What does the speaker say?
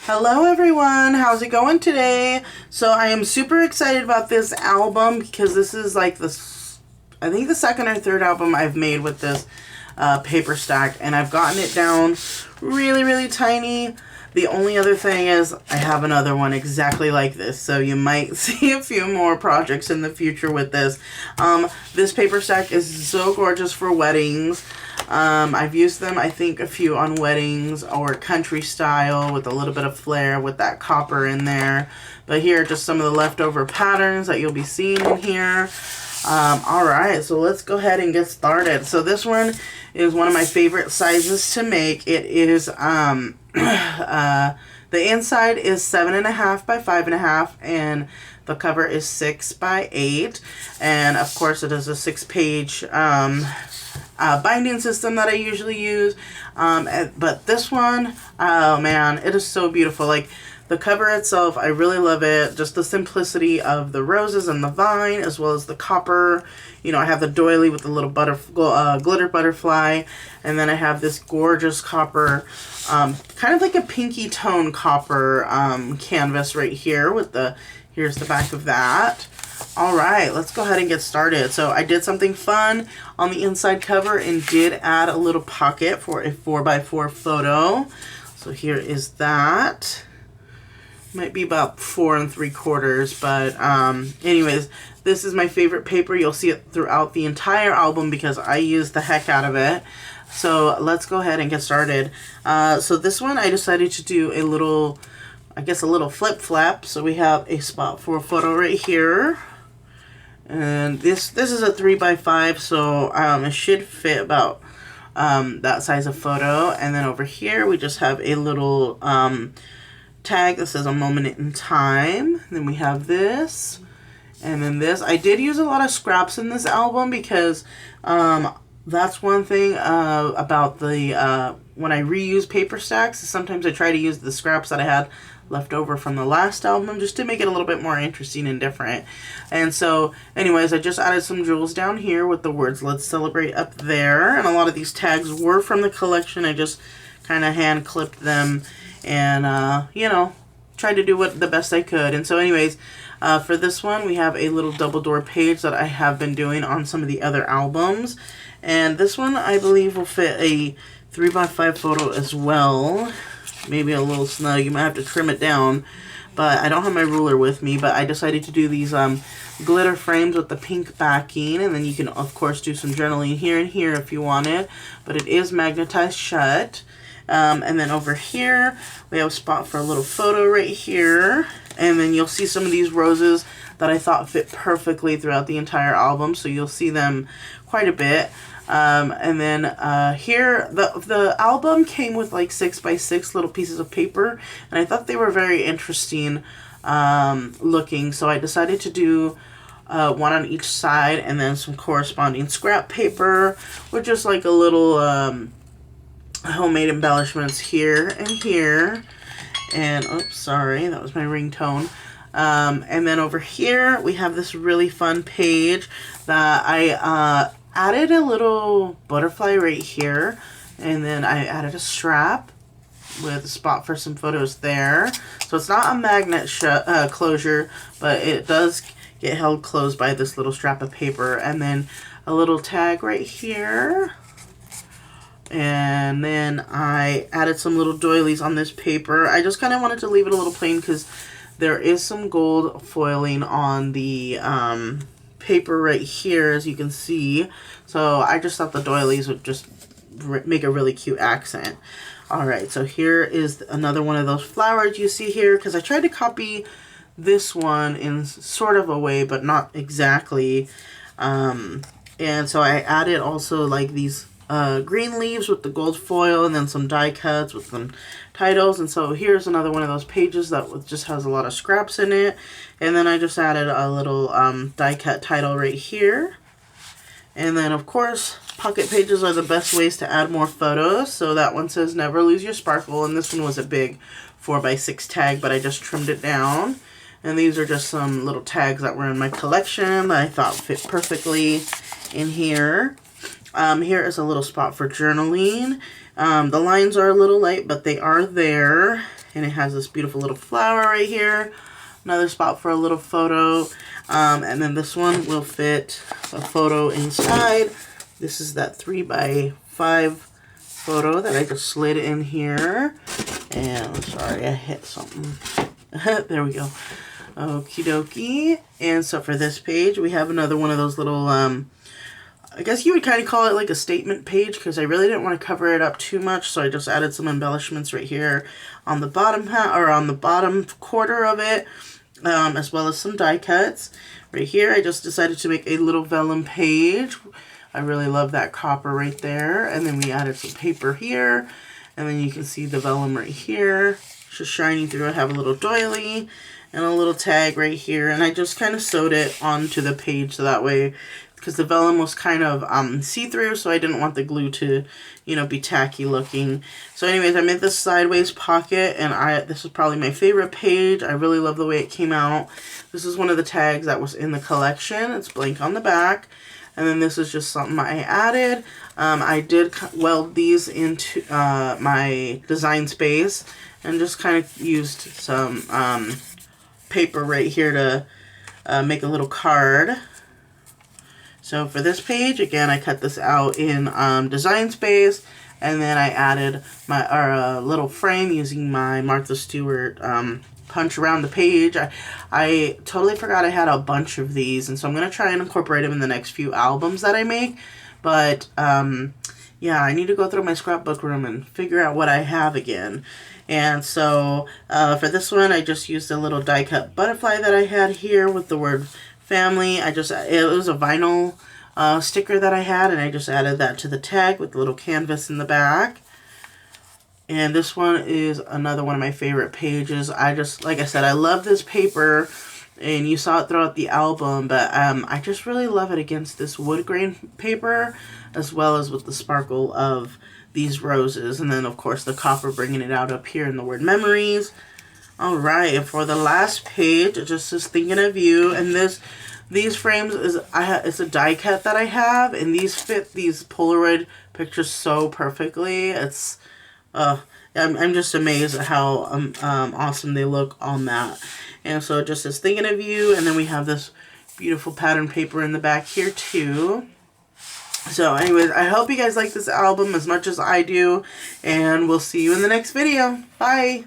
Hello everyone, how's it going today? So I am super excited about this album because this is like I think the second or third album I've made with this paper stack, and I've gotten it down really tiny. The only other thing is I have another one exactly like this, so you might see a few more projects in the future with this. This paper stack is so gorgeous for weddings. I've used them, I think, a few on weddings or country style with a little bit of flair with that copper in there. But here are just some of the leftover patterns that you'll be seeing in here. Alright, so let's go ahead and get started. So this one is one of my favorite sizes to make. It is, the inside is 7.5 by 5.5, and the cover is 6 by 8. And of course it is a 6-page, binding system that I usually use. But this one, oh man, it is so beautiful. Like, the cover itself, I really love it. Just the simplicity of the roses and the vine, as well as the copper. You know, I have the doily with the little glitter butterfly. And then I have this gorgeous copper, kind of like a pinky tone copper canvas right here with here's the back of that. Alright, let's go ahead and get started. So I did something fun on the inside cover and did add a little pocket for a 4x4 photo. So here is that. Might be about 4 3/4, but anyways, this is my favorite paper. You'll see it throughout the entire album because I use the heck out of it. So let's go ahead and get started. So this one I decided to do a little, I guess a little flip flap. So we have a spot for a photo right here. And this is a 3x5, so it should fit about that size of photo. And then over here we just have a little tag that says a moment in time. Then we have this, and then this. I did use a lot of scraps in this album because that's one thing about the when I reuse paper stacks. Sometimes I try to use the scraps that I had left over from the last album just to make it a little bit more interesting and different. And so anyways, I just added some jewels down here with the words "Let's Celebrate" up there, and a lot of these tags were from the collection. I just kind of hand clipped them and you know, tried to do the best I could. And so anyways, for this one we have a little double door page that I have been doing on some of the other albums, and this one I believe will fit a 3x5 photo as well. Maybe a little snug, you might have to trim it down, but I don't have my ruler with me. But I decided to do these glitter frames with the pink backing, and then you can of course do some journaling here and here if you wanted, but it is magnetized shut. And then over here we have a spot for a little photo right here, and then you'll see some of these roses that I thought fit perfectly throughout the entire album, so you'll see them quite a bit. And then here the album came with like 6x6 little pieces of paper, and I thought they were very interesting looking, so I decided to do one on each side, and then some corresponding scrap paper with just like a little homemade embellishments here and here. And oops, sorry, that was my ringtone. And then over here we have this really fun page that I added a little butterfly right here, and then I added a strap with a spot for some photos there. So it's not a magnet closure, but it does get held closed by this little strap of paper, and then a little tag right here. And then I added some little doilies on this paper. I just kind of wanted to leave it a little plain because there is some gold foiling on the paper right here, as you can see. So I just thought the doilies would just make a really cute accent. Alright, so here is another one of those flowers you see here, because I tried to copy this one in sort of a way, but not exactly. And so I added also like these green leaves with the gold foil, and then some die cuts with some titles. And so here's another one of those pages that just has a lot of scraps in it, and then I just added a little die cut title right here. And then of course pocket pages are the best ways to add more photos. So that one says "Never Lose Your Sparkle," and this one was a big 4x6 tag, but I just trimmed it down. And these are just some little tags that were in my collection that I thought fit perfectly in here. Here is a little spot for journaling. The lines are a little light, but they are there. and it has this beautiful little flower right here. Another spot for a little photo. And then this one will fit a photo inside. This is that 3x5 photo that I just slid in here. And I'm sorry, I hit something. There we go. Okie dokie. And so for this page, we have another one of those little, I guess you would kind of call it like a statement page, because I really didn't want to cover it up too much, so I just added some embellishments right here on the bottom on the bottom quarter of it, as well as some die cuts. Right here, I just decided to make a little vellum page. I really love that copper right there. And then we added some paper here, and then you can see the vellum right here, just shining through. I have a little doily and a little tag right here, and I just kind of sewed it onto the page so that way, because the vellum was kind of see-through, so I didn't want the glue to, you know, be tacky looking. So anyways, I made this sideways pocket, and this is probably my favorite page. I really love the way it came out. This is one of the tags that was in the collection. It's blank on the back. And then this is just something I added. I did weld these into my design space, and just kind of used some paper right here to make a little card. So for this page, again, I cut this out in Design Space, and then I added my little frame using my Martha Stewart punch around the page. I totally forgot I had a bunch of these, and so I'm going to try and incorporate them in the next few albums that I make. But yeah, I need to go through my scrapbook room and figure out what I have again. And so for this one, I just used a little die cut butterfly that I had here with the word family. It was a vinyl sticker that I had, and I just added that to the tag with a little canvas in the back. And this one is another one of my favorite pages. Like I said, I love this paper, and you saw it throughout the album, but I just really love it against this wood grain paper, as well as with the sparkle of these roses, and then of course the copper bringing it out up here in the word memories. Alright, and for the last page, it just is thinking of you, and these frames it's a die cut that I have, and these fit these Polaroid pictures so perfectly. It's I'm just amazed at how awesome they look on that. And so it just is thinking of you, and then we have this beautiful pattern paper in the back here too. So anyways, I hope you guys like this album as much as I do, and we'll see you in the next video. Bye!